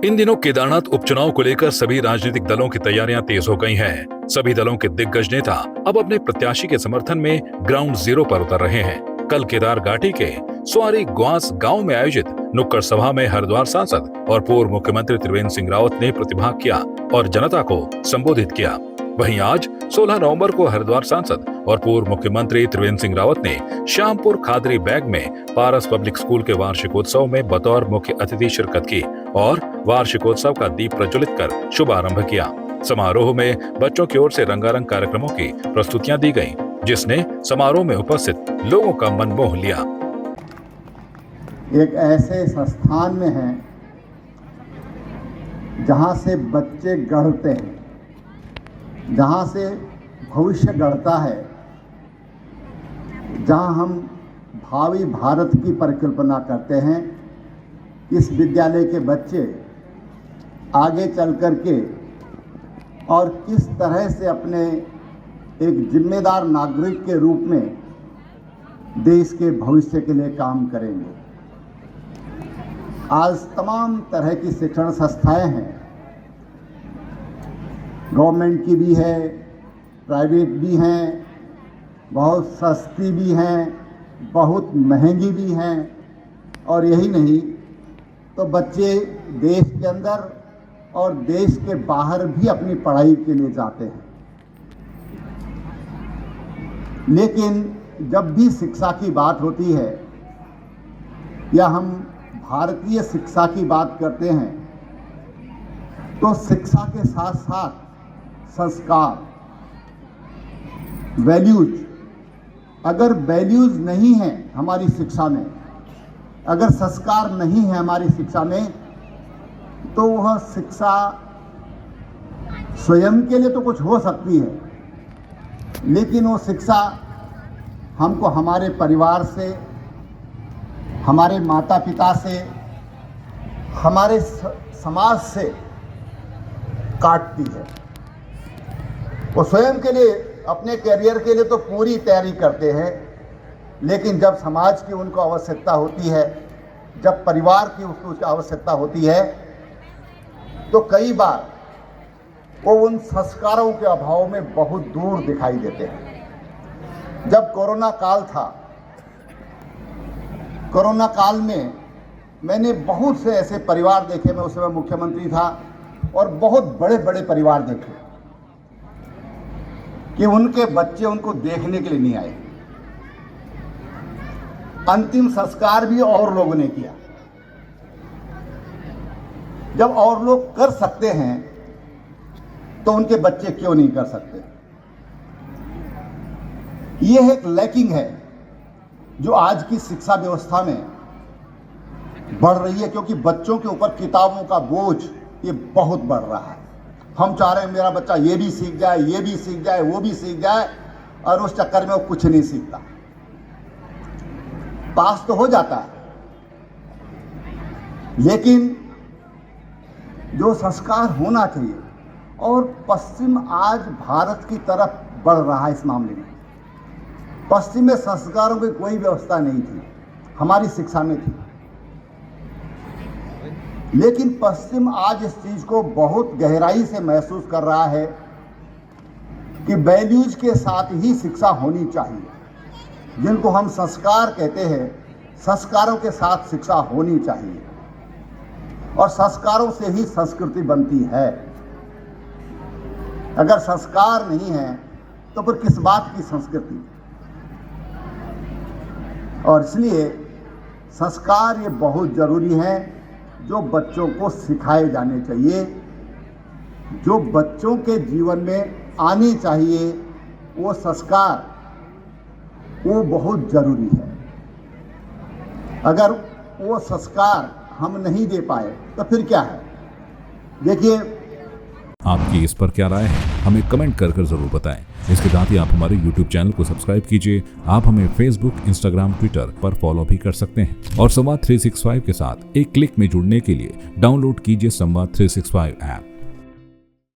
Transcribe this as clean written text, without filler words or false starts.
इन दिनों केदारनाथ उपचुनाव को लेकर सभी राजनीतिक दलों की तैयारियां तेज हो गई हैं। सभी दलों के दिग्गज नेता अब अपने प्रत्याशी के समर्थन में ग्राउंड जीरो पर उतर रहे हैं। कल केदार घाटी के स्वारी ग्वास गांव में आयोजित नुक्कड़ सभा में हरिद्वार सांसद और पूर्व मुख्यमंत्री त्रिवेंद्र सिंह रावत ने प्रतिभाग किया और जनता को संबोधित किया। वहीं आज 16 नवंबर को हरिद्वार सांसद और पूर्व मुख्यमंत्री त्रिवेंद्र सिंह रावत ने श्यामपुर खादरी बैग में पारस पब्लिक स्कूल के वार्षिकोत्सव में बतौर मुख्य अतिथि शिरकत की और वार्षिकोत्सव का दीप प्रज्वलित कर शुभारंभ किया। समारोह में बच्चों की ओर से रंगारंग कार्यक्रमों की प्रस्तुतियां दी गयी, जिसने समारोह में उपस्थित लोगों का मन मोह लिया। एक ऐसे संस्थान में है जहां से बच्चे गढ़ते हैं, जहां से भविष्य गढ़ता है, जहां हम भावी भारत की परिकल्पना करते हैं। इस विद्यालय के बच्चे आगे चल कर के और किस तरह से अपने एक जिम्मेदार नागरिक के रूप में देश के भविष्य के लिए काम करेंगे। आज तमाम तरह की शिक्षण संस्थाएं हैं, गवर्नमेंट की भी है, प्राइवेट भी हैं, बहुत सस्ती भी हैं, बहुत महंगी भी हैं। और यही नहीं तो बच्चे देश के अंदर और देश के बाहर भी अपनी पढ़ाई के लिए जाते हैं। लेकिन जब भी शिक्षा की बात होती है या हम भारतीय शिक्षा की बात करते हैं तो शिक्षा के साथ साथ संस्कार, वैल्यूज, अगर वैल्यूज नहीं है हमारी शिक्षा में, अगर संस्कार नहीं है हमारी शिक्षा में, तो वह शिक्षा स्वयं के लिए तो कुछ हो सकती है, लेकिन वो शिक्षा हमको हमारे परिवार से, हमारे माता पिता से, हमारे समाज से काटती है। वो स्वयं के लिए, अपने करियर के लिए तो पूरी तैयारी करते हैं, लेकिन जब समाज की उनको आवश्यकता होती है, जब परिवार की उसको आवश्यकता होती है, तो कई बार वो उन संस्कारों के अभाव में बहुत दूर दिखाई देते हैं। जब कोरोना काल था, कोरोना काल में मैंने बहुत से ऐसे परिवार देखे, मैं उस समय मुख्यमंत्री था, और बहुत बड़े बड़े परिवार देखे कि उनके बच्चे उनको देखने के लिए नहीं आए। अंतिम संस्कार भी और लोगों ने किया। जब और लोग कर सकते हैं तो उनके बच्चे क्यों नहीं कर सकते? यह एक लैकिंग है जो आज की शिक्षा व्यवस्था में बढ़ रही है, क्योंकि बच्चों के ऊपर किताबों का बोझ ये बहुत बढ़ रहा है। हम चाह रहे हैं मेरा बच्चा ये भी सीख जाए, ये भी सीख जाए, वो भी सीख जाए, और उस चक्कर में वो कुछ नहीं सीखता। पास तो हो जाता है, लेकिन जो संस्कार होना चाहिए, और पश्चिम आज भारत की तरफ बढ़ रहा है इस मामले में। पश्चिम में संस्कारों की कोई व्यवस्था नहीं थी, हमारी शिक्षा में थी, लेकिन पश्चिम आज इस चीज को बहुत गहराई से महसूस कर रहा है कि वैल्यूज के साथ ही शिक्षा होनी चाहिए। जिनको हम संस्कार कहते हैं, संस्कारों के साथ शिक्षा होनी चाहिए, और संस्कारों से ही संस्कृति बनती है। अगर संस्कार नहीं है तो फिर किस बात की संस्कृति? और इसलिए संस्कार ये बहुत जरूरी है, जो बच्चों को सिखाए जाने चाहिए, जो बच्चों के जीवन में आने चाहिए, वो संस्कार वो बहुत जरूरी है। अगर वो संस्कार हम नहीं दे पाए तो फिर क्या है? देखिए, आपकी इस पर क्या राय है, हमें कमेंट कर जरूर बताएं। इसके साथ ही आप हमारे YouTube चैनल को सब्सक्राइब कीजिए। आप हमें Facebook, Instagram, Twitter पर फॉलो भी कर सकते हैं, और संवाद 365 के साथ एक क्लिक में जुड़ने के लिए डाउनलोड कीजिए संवाद 365 ऐप।